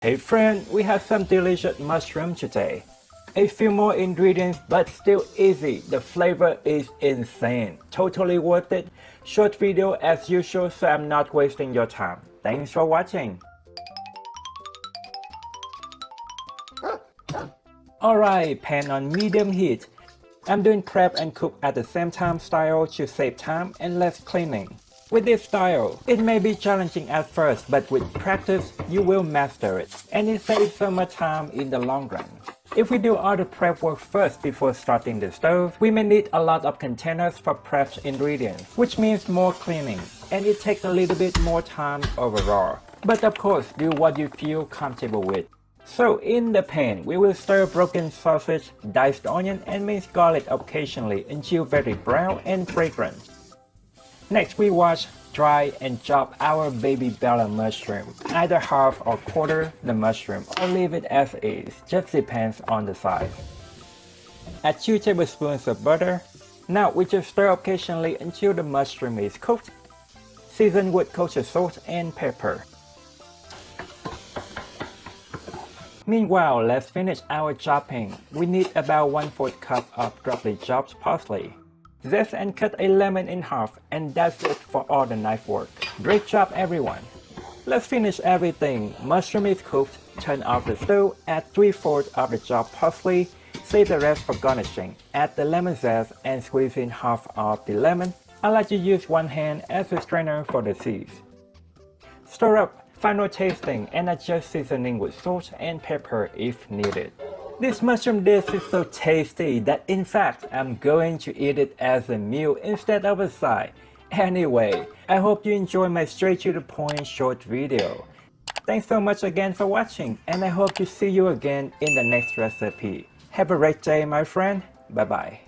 Hey friend, we have some delicious mushroom today. A few more ingredients but still easy. The flavor is insane. Totally worth it. Short video as usual so I'm not wasting your time. Thanks for watching. Alright, pan on medium heat. I'm doing prep and cook at the same time style to save time and less cleaning. With this style, it may be challenging at first, but with practice, you will master it, and it saves so much time in the long run. If we do all the prep work first before starting the stove, we may need a lot of containers for prepped ingredients, which means more cleaning, and it takes a little bit more time overall. But of course, do what you feel comfortable with. So in the pan, we will stir broken sausage, diced onion, and minced garlic occasionally until very brown and fragrant. Next, we wash, dry, and chop our baby bella mushroom. Either half or quarter the mushroom or leave it as is, just depends on the size. Add 2 tablespoons of butter. Now we just stir occasionally until the mushroom is cooked. Season with kosher salt and pepper. Meanwhile, let's finish our chopping. We need about 1/4 cup of roughly chopped parsley. Zest and cut a lemon in half, and that's it for all the knife work. Great job everyone! Let's finish everything. Mushroom is cooked, turn off the stove, add 3/4 of the chopped parsley, save the rest for garnishing. Add the lemon zest and squeeze in half of the lemon. I like to use one hand as a strainer for the seeds. Stir up, final tasting, and adjust seasoning with salt and pepper if needed. This mushroom dish is so tasty that in fact I'm going to eat it as a meal instead of a side. Anyway, I hope you enjoyed my straight to the point short video. Thanks so much again for watching, and I hope to see you again in the next recipe. Have a great day my friend. Bye bye.